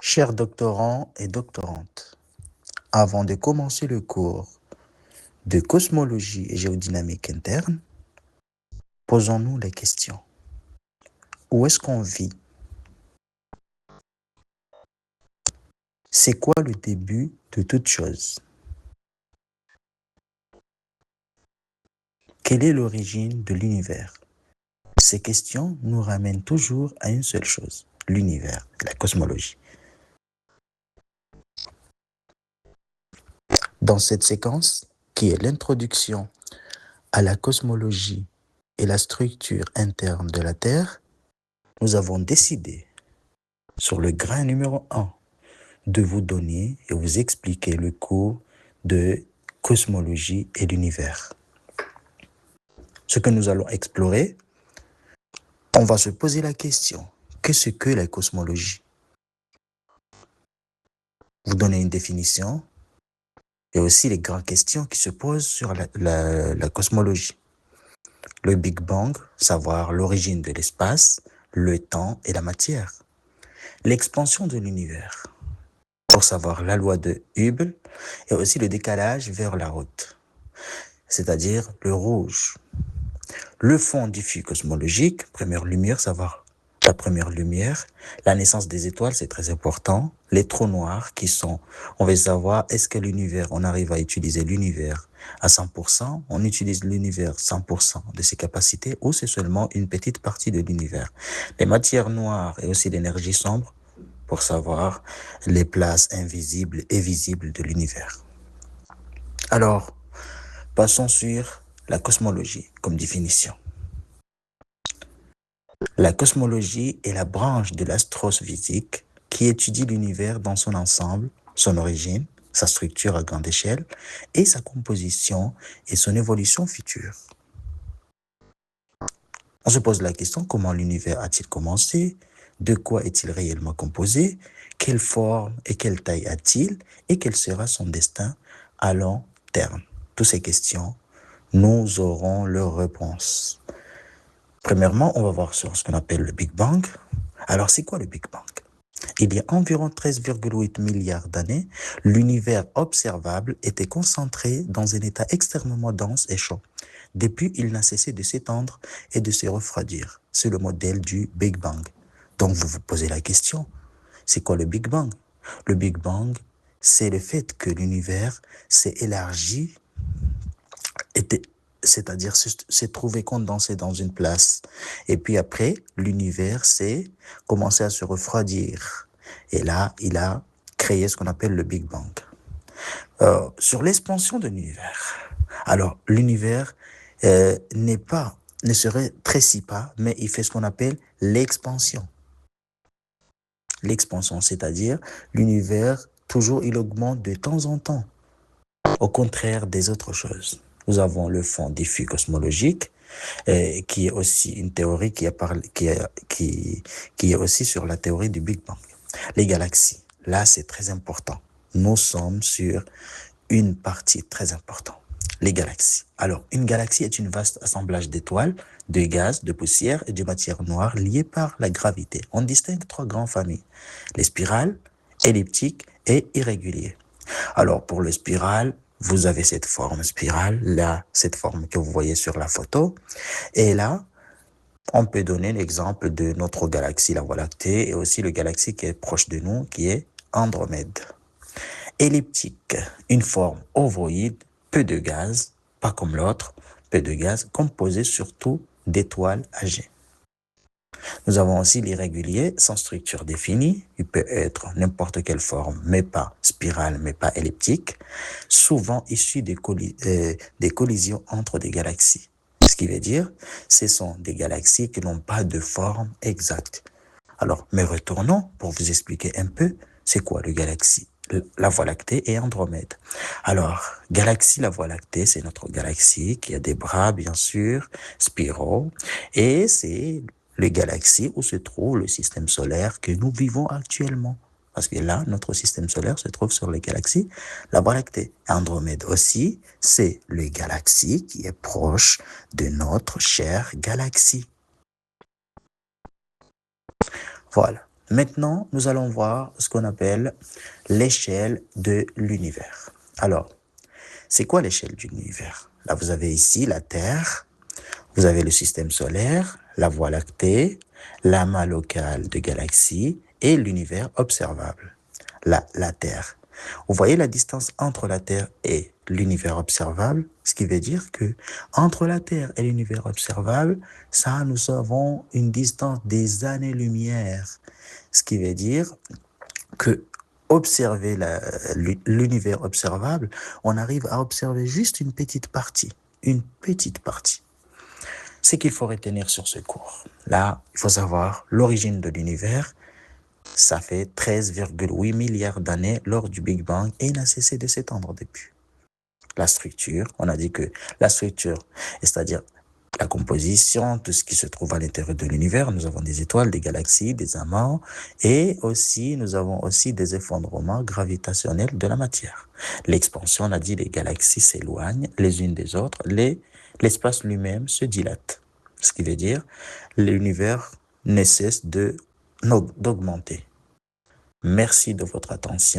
Chers doctorants et doctorantes, avant de commencer le cours de cosmologie et géodynamique interne, posons-nous les questions. Où est-ce qu'on vit? C'est quoi le début de toute chose? Quelle est l'origine de l'univers? Ces questions nous ramènent toujours à une seule chose, l'univers, la cosmologie. Dans cette séquence, qui est l'introduction à la cosmologie et la structure interne de la Terre, nous avons décidé, sur le grain numéro 1, de vous donner et vous expliquer le cours de cosmologie et l'univers. Ce que nous allons explorer, on va se poser la question, qu'est-ce que la cosmologie? Vous donner une définition et aussi les grandes questions qui se posent sur la cosmologie. Le Big Bang, savoir l'origine de l'espace, le temps et la matière. L'expansion de l'univers, pour savoir la loi de Hubble et aussi le décalage vers la haute, c'est-à-dire le rouge. Le fond diffus cosmologique, première lumière, savoir la première lumière. La naissance des étoiles, c'est très important. Les trous noirs qui sont, on veut savoir, est-ce que l'univers, on arrive à utiliser l'univers à 100%, on utilise l'univers 100% de ses capacités ou c'est seulement une petite partie de l'univers. Les matières noires et aussi l'énergie sombre pour savoir les places invisibles et visibles de l'univers. Alors, passons sur la cosmologie comme définition. La cosmologie est la branche de l'astrophysique qui étudie l'univers dans son ensemble, son origine, sa structure à grande échelle et sa composition et son évolution future. On se pose la question, comment l'univers a-t-il commencé? De quoi est-il réellement composé? Quelle forme et quelle taille a-t-il? Et quel sera son destin à long terme? Toutes ces questions, nous aurons leurs réponses. Premièrement, on va voir sur ce qu'on appelle le Big Bang. Alors, c'est quoi le Big Bang? Il y a environ 13,8 milliards d'années, l'univers observable était concentré dans un état extrêmement dense et chaud. Depuis, il n'a cessé de s'étendre et de se refroidir. C'est le modèle du Big Bang. Donc, vous vous posez la question, c'est quoi le Big Bang? Le Big Bang, c'est le fait que l'univers s'est élargi, c'est-à-dire s'est trouvé condensé dans une place. Et puis après, l'univers s'est commencé à se refroidir. Et là, il a créé ce qu'on appelle le Big Bang. Sur l'expansion de l'univers. Alors, l'univers ne se rétrécit pas, mais il fait ce qu'on appelle l'expansion. L'expansion, c'est-à-dire l'univers, toujours, il augmente de temps en temps, au contraire des autres choses. Nous avons le fond diffus cosmologique, qui est aussi une théorie qui est aussi sur la théorie du Big Bang. Les galaxies, là c'est très important. Nous sommes sur une partie très importante. Les galaxies. Alors, une galaxie est une vaste assemblage d'étoiles, de gaz, de poussière et de matière noire liées par la gravité. On distingue 3 grandes familles, les spirales, elliptiques et irréguliers. Alors, pour le spiral, vous avez cette forme spirale, là, cette forme que vous voyez sur la photo. Et là, on peut donner l'exemple de notre galaxie, la Voie lactée, et aussi le galaxie qui est proche de nous, qui est Andromède. Elliptique, une forme ovoïde, peu de gaz, pas comme l'autre, peu de gaz, composé surtout d'étoiles âgées. Nous avons aussi l'irrégulier, sans structure définie. Il peut être n'importe quelle forme, mais pas spirale, mais pas elliptique. Souvent issu des collisions entre des galaxies. Ce qui veut dire, ce sont des galaxies qui n'ont pas de forme exacte. Alors, mais retournons pour vous expliquer un peu, c'est quoi le galaxie? La Voie lactée et Andromède. Alors, galaxie, la Voie lactée, c'est notre galaxie qui a des bras, bien sûr, spiraux, et c'est les galaxies où se trouve le système solaire que nous vivons actuellement. Parce que là, notre système solaire se trouve sur les galaxies, la Voie lactée. Andromède aussi, c'est le galaxie qui est proche de notre chère galaxie. Voilà. Maintenant, nous allons voir ce qu'on appelle l'échelle de l'univers. Alors, c'est quoi l'échelle de l'univers? Là, vous avez ici la Terre, vous avez le système solaire, la Voie lactée, l'amas local de galaxies et l'univers observable, la Terre. Vous voyez la distance entre la Terre et l'univers observable, ce qui veut dire que entre la Terre et l'univers observable, ça, nous avons une distance des années-lumière, ce qui veut dire que observer l'univers observable, on arrive à observer juste une petite partie, une petite partie. C'est qu'il faut retenir sur ce cours. Là, il faut savoir l'origine de l'univers. Ça fait 13,8 milliards d'années lors du Big Bang et il n'a cessé de s'étendre depuis. La structure, on a dit que la structure, c'est-à-dire la composition, tout ce qui se trouve à l'intérieur de l'univers, nous avons des étoiles, des galaxies, des amants et aussi, nous avons aussi des effondrements gravitationnels de la matière. L'expansion, on a dit les galaxies s'éloignent les unes des autres, l'espace lui-même se dilate. Ce qui veut dire l'univers ne cesse d'augmenter. Merci de votre attention.